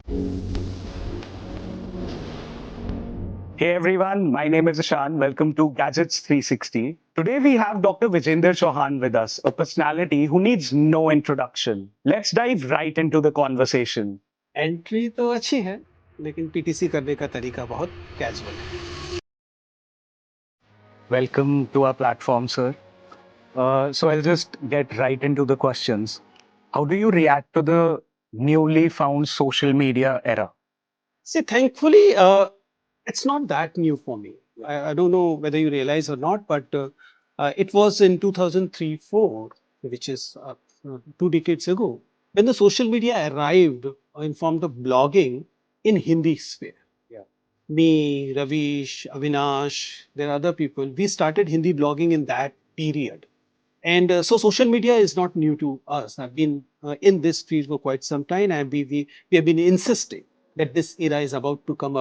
Hey everyone, my name is Ishan. Welcome to Gadgets 360. Today we have Dr. Vijender Chauhan with us, a personality who needs no introduction. Let's dive right into the conversation. Entry तो अच्छी है लेकिन PTC करने का तरीका बहुत casual है। Welcome to our platform, sir. So I'll just get right into the questions. How do you react to the newly found social media era? See, thankfully, it's not that new for me. I don't know whether you realize or not, but it was in 2003-4, which is 2 decades ago, when the social media arrived in form of blogging in Hindi sphere. Me, Ravish, Avinash, there are other people. We started Hindi blogging in that period. And so social media is not new to us. I've been in this field for quite some time, and we have been insisting that this era is about to come,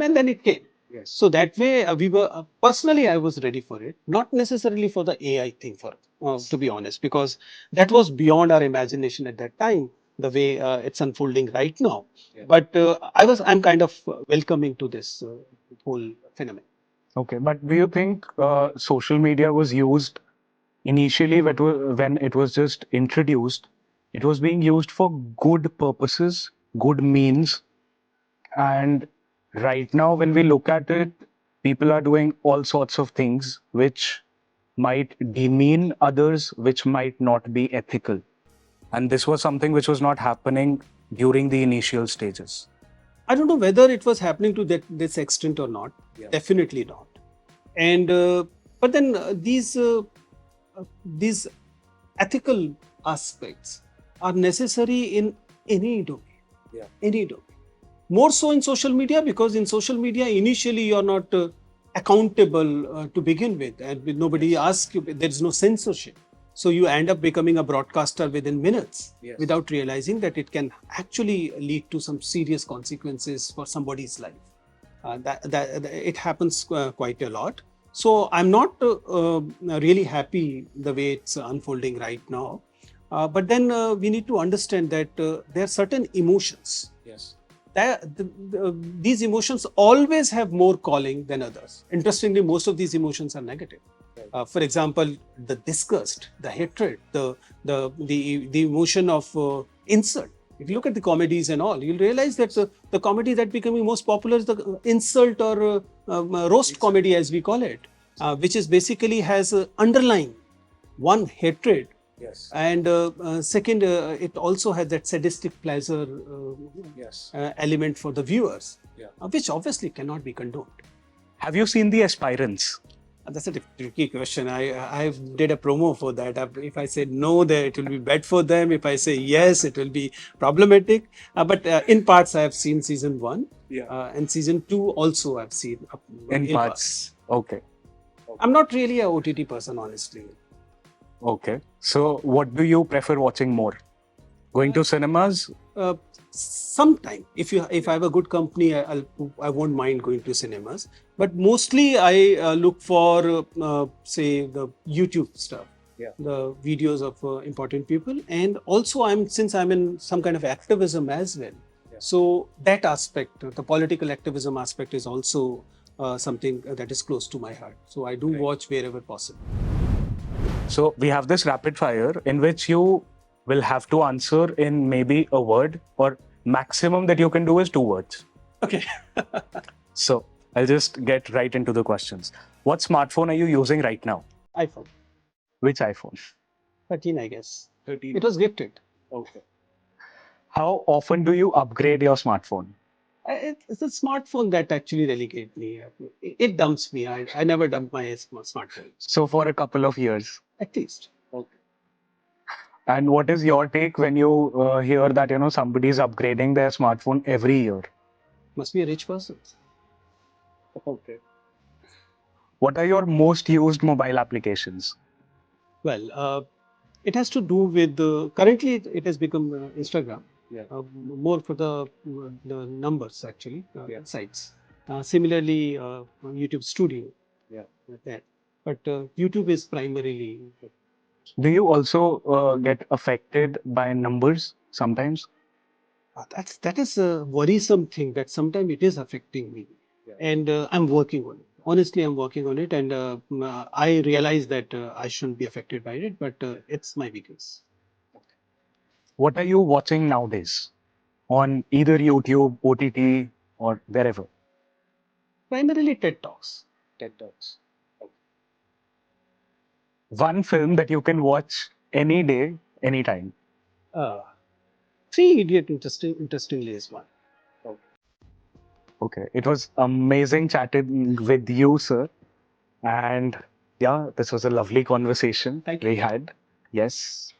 and then it came. Yes. So that way, we were personally, I was ready for it, not necessarily for the AI thing, for to be honest, because that was beyond our imagination at that time. The way it's unfolding right now, but I'm kind of welcoming to this whole phenomenon. Okay, but do you think social media was used initially when it was just introduced? It was being used for good purposes, good means, and right now, when we look at it, people are doing all sorts of things which might demean others, which might not be ethical. And this was something which was not happening during the initial stages. I don't know whether it was happening to this extent or not. Yeah. Definitely not. And but then these ethical aspects are necessary in any domain. Yeah. Any domain. More so in social media, because in social media initially you're not accountable to begin with, and nobody asks you. There is no censorship. So you end up becoming a broadcaster within minutes. Yes. Without realizing that it can actually lead to some serious consequences for somebody's life. That it happens quite a lot. So I'm not really happy the way it's unfolding right now. But then we need to understand that there are certain emotions. Yes. These emotions always have more calling than others. Interestingly, most of these emotions are negative. For example, the disgust, the hatred, the emotion of insult. If you look at the comedies and all, you'll realize that the comedy that becoming most popular is the insult or roast comedy, as we call it, which is basically has underlying one hatred. Yes. And second, it also has that sadistic pleasure element for the viewers, which obviously cannot be condoned. Have you seen the aspirants? That's a tricky question. I did a promo for that. If I say no, there it will be bad for them. If I say yes, it will be problematic. But in parts, I have seen season 1. Yeah. And season 2 also I've seen In parts. Okay. I'm not really a OTT person, honestly. Okay. So, what do you prefer watching more? Going to cinemas? Sometime, if I have a good company, I won't mind going to cinemas. But mostly, I look for say the YouTube stuff, the videos of important people, and also since I'm in some kind of activism as well. So that aspect, the political activism aspect, is also something that is close to my heart. So I do watch wherever possible. So we have this rapid fire in which you will have to answer in maybe a word, or maximum that you can do is 2 words. Okay. So I'll just get right into the questions. What smartphone are you using right now? iPhone Which iPhone? 13, I guess. 13. It was gifted. Okay. How often do you upgrade your smartphone? It's a smartphone that actually relegates me. It dumps me. I never dump my smartphone. So for a couple of years. At least. Okay. And what is your take when you hear that somebody is upgrading their smartphone every year? Must be a rich person. Okay. What are your most used mobile applications? Well, it has to do with currently it has become Instagram. Yeah. More for the numbers actually, sites. Similarly, YouTube Studio. Yeah. That. But YouTube is primarily. Do you also get affected by numbers sometimes? That is a worrisome thing that sometimes it is affecting me, and I'm working on it. Honestly, I'm working on it, and I realize that I shouldn't be affected by it, but it's my weakness. What are you watching nowadays on either YouTube, OTT, or wherever? Primarily TED Talks. TED Talks. One film that you can watch any day, anytime. Uh, Three Idiot interestingly is one. Okay. It was amazing chatting with you, sir. And yeah, this was a lovely conversation Thank you. we had. Yes.